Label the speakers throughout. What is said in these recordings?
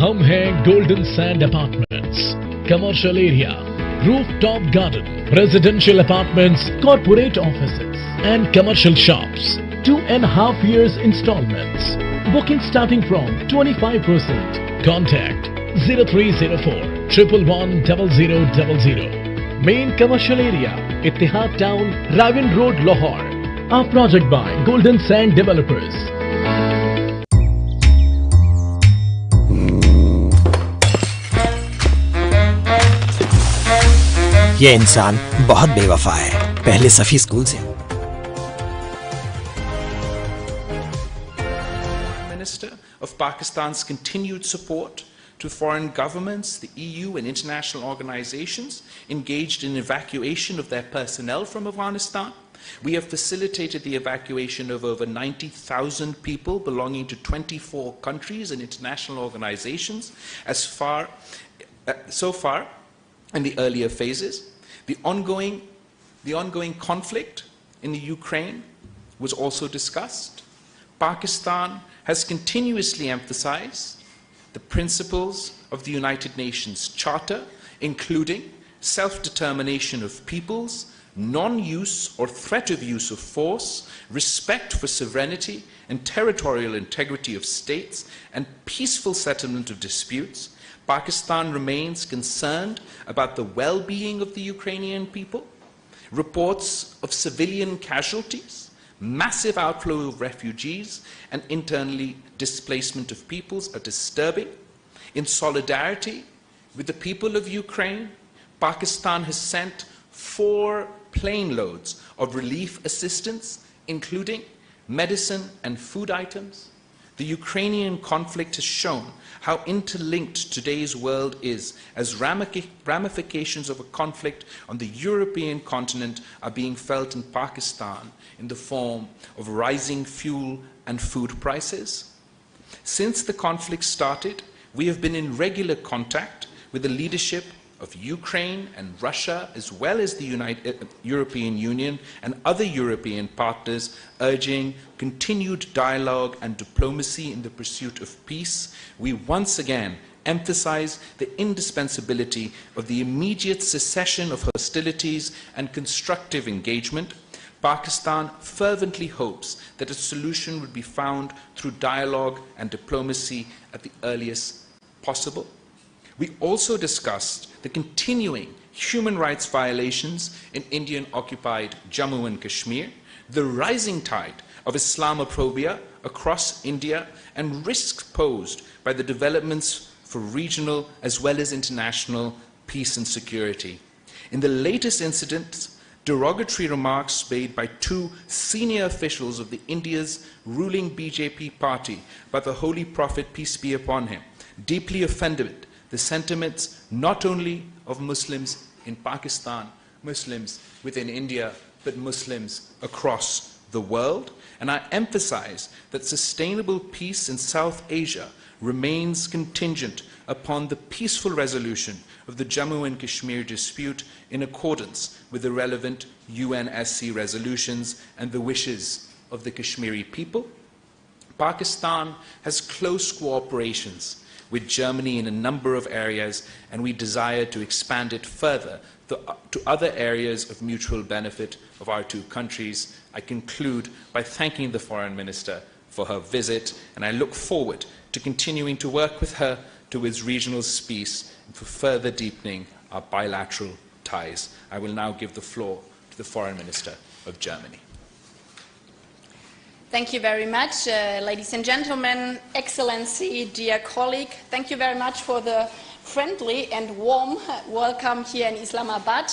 Speaker 1: हम हैं Golden Sand Apartments, commercial area, rooftop garden, residential apartments, corporate offices and commercial shops. 2.5 years installments. Booking starting from 25%. Contact 0304 111 0000. Main commercial area, Ittihad Town, Ravin Road, Lahore. Our project by Golden Sand Developers.
Speaker 2: ये इंसान बहुत बेवफा है, पहले Safi school से।
Speaker 3: Minister of Pakistan's continued support to foreign governments, the EU and international organizations engaged in evacuation of their personnel from Afghanistan. We have facilitated the evacuation of over 90,000 people belonging to 24 countries and international organizations so far in the earlier phases. The ongoing conflict in the Ukraine was also discussed. Pakistan has continuously emphasized the principles of the United Nations Charter, including self-determination of peoples, non-use or threat of use of force, respect for sovereignty and territorial integrity of states, and peaceful settlement of disputes. Pakistan remains concerned about the well-being of the Ukrainian people. Reports of civilian casualties, massive outflow of refugees, and internally displacement of peoples are disturbing. In solidarity with the people of Ukraine, Pakistan has sent 4 plane loads of relief assistance, including medicine and food items. The Ukrainian conflict has shown how interlinked today's world is, as ramifications of a conflict on the European continent are being felt in Pakistan in the form of rising fuel and food prices. Since the conflict started, we have been in regular contact with the leadership of Ukraine and Russia, as well as the European Union and other European partners, urging continued dialogue and diplomacy in the pursuit of peace. We once again emphasize the indispensability of the immediate cessation of hostilities and constructive engagement. Pakistan fervently hopes that a solution would be found through dialogue and diplomacy at the earliest possible. We also discussed the continuing human rights violations in Indian-occupied Jammu and Kashmir, the rising tide of Islamophobia across India, and risks posed by the developments for regional as well as international peace and security. In the latest incidents, derogatory remarks made by 2 senior officials of India's ruling BJP party by the Holy Prophet, peace be upon him, deeply offended the sentiments not only of Muslims in Pakistan, Muslims within India, but Muslims across the world. And I emphasize that sustainable peace in South Asia remains contingent upon the peaceful resolution of the Jammu and Kashmir dispute in accordance with the relevant UNSC resolutions and the wishes of the Kashmiri people. Pakistan has close cooperations with Germany in a number of areas, and we desire to expand it further to other areas of mutual benefit of our 2 countries. I conclude by thanking the Foreign Minister for her visit, and I look forward to continuing to work with her towards regional peace and for further deepening our bilateral ties. I will now give the floor to the Foreign Minister of Germany.
Speaker 4: Thank you very much, ladies and gentlemen, Excellency, dear colleague. Thank you very much for the friendly and warm welcome here in Islamabad.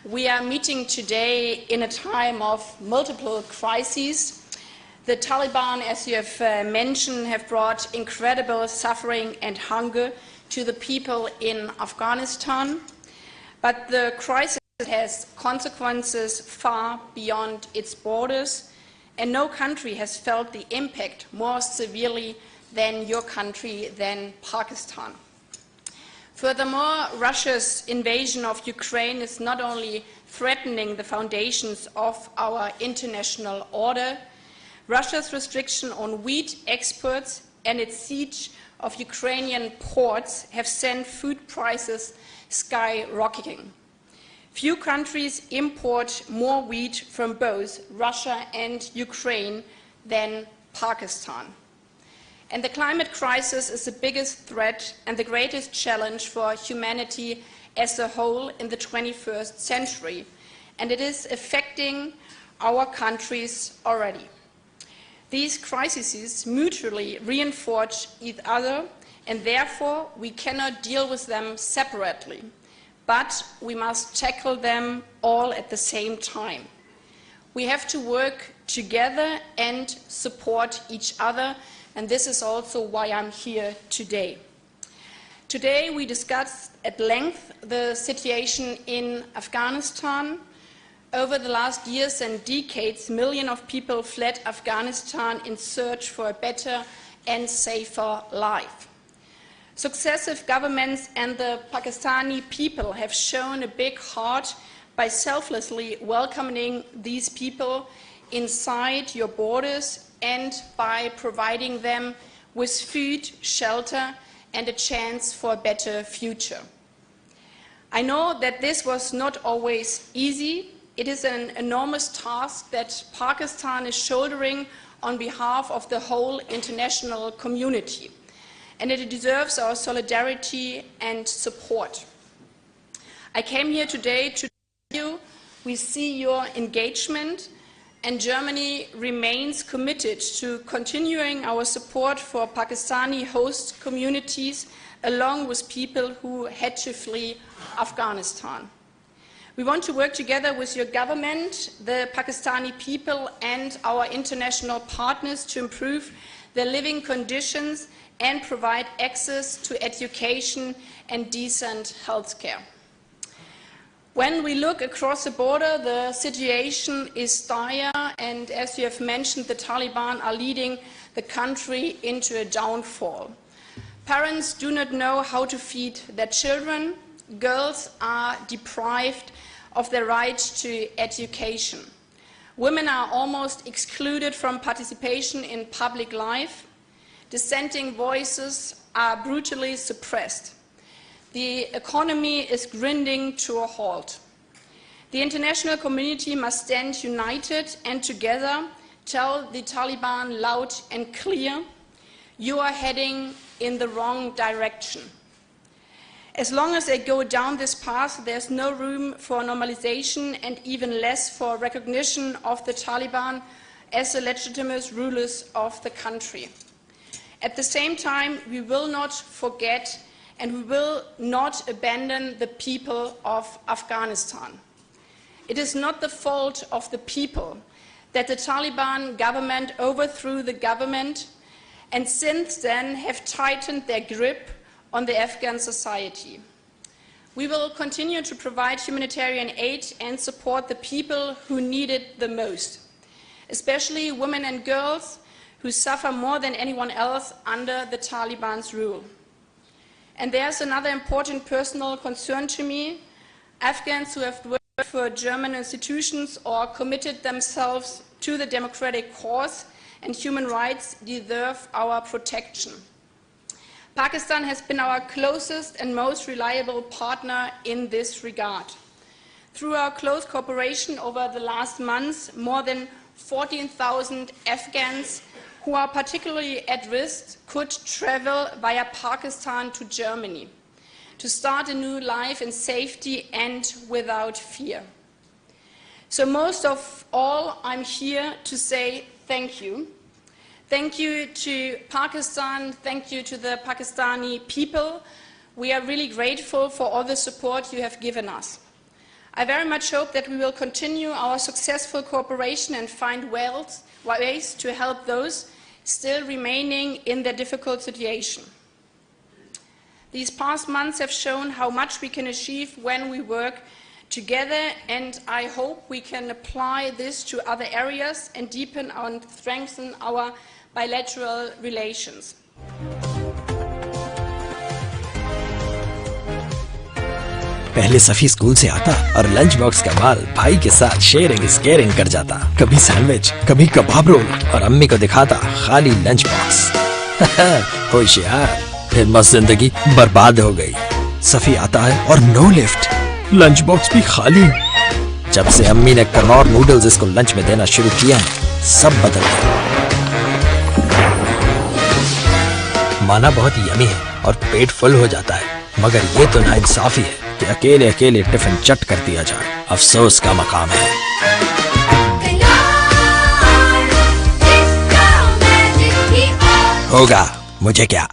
Speaker 4: We are meeting today in a time of multiple crises. The Taliban, as you have mentioned, have brought incredible suffering and hunger to the people in Afghanistan. But the crisis has consequences far beyond its borders, and no country has felt the impact more severely than your country, than Pakistan. Furthermore, Russia's invasion of Ukraine is not only threatening the foundations of our international order, Russia's restriction on wheat exports and its siege of Ukrainian ports have sent food prices skyrocketing. Few countries import more wheat from both Russia and Ukraine than Pakistan. And the climate crisis is the biggest threat and the greatest challenge for humanity as a whole in the 21st century. And it is affecting our countries already. These crises mutually reinforce each other, and therefore we cannot deal with them separately, but we must tackle them all at the same time. We have to work together and support each other, and this is also why I'm here today. Today we discussed at length the situation in Afghanistan. Over the last years and decades, millions of people fled Afghanistan in search for a better and safer life. Successive governments and the Pakistani people have shown a big heart by selflessly welcoming these people inside your borders and by providing them with food, shelter, and a chance for a better future. I know that this was not always easy. It is an enormous task that Pakistan is shouldering on behalf of the whole international community, and it deserves our solidarity and support. I came here today to tell you we see your engagement, and Germany remains committed to continuing our support for Pakistani host communities along with people who had to flee Afghanistan. We want to work together with your government, the Pakistani people, and our international partners to improve their living conditions and provide access to education and decent health care. When we look across the border, the situation is dire, and as you have mentioned, the Taliban are leading the country into a downfall. Parents do not know how to feed their children. Girls are deprived of their right to education. Women are almost excluded from participation in public life. Dissenting voices are brutally suppressed. The economy is grinding to a halt. The international community must stand united and together tell the Taliban loud and clear, you are heading in the wrong direction. As long as they go down this path, there's no room for normalization and even less for recognition of the Taliban as the legitimate rulers of the country. At the same time, we will not forget and we will not abandon the people of Afghanistan. It is not the fault of the people that the Taliban government overthrew the government and since then have tightened their grip on the Afghan society. We will continue to provide humanitarian aid and support the people who need it the most, especially women and girls who suffer more than anyone else under the Taliban's rule. And there's another important personal concern to me. Afghans who have worked for German institutions or committed themselves to the democratic cause and human rights deserve our protection. Pakistan has been our closest and most reliable partner in this regard. Through our close cooperation over the last months, more than 14,000 Afghans who are particularly at risk could travel via Pakistan to Germany to start a new life in safety and without fear. So most of all, I'm here to say thank you. Thank you to Pakistan, thank you to the Pakistani people. We are really grateful for all the support you have given us. I very much hope that we will continue our successful cooperation and find ways to help those still remaining in their difficult situation. These past months have shown how much we can achieve when we work together, and I hope we can apply this to other areas and deepen and strengthen our bilateral relations.
Speaker 2: पहले Safi school से आता और lunch box का माल भाई के साथ sharing is caring कर जाता। कभी सैंडविच, कभी कबाब रोल और अम्मी को दिखाता खाली लंच बॉक्स। होशियार। फिर मस्त जिंदगी बर्बाद हो गई। सफी आता है और नो लिफ्ट, लंच बॉक्स भी खाली। जब से अम्मी ने कनौर नूडल्स इसको लंच में देना शुरू किया है, सब बदल गया। माना बहुत यमी है और पेट फुल हो जाता है, मगर ये तो नाइंसाफी है कि अकेले अकेले टिफिन चट कर दिया जाए। अफसोस का मकाम है। होगा, मुझे क्या।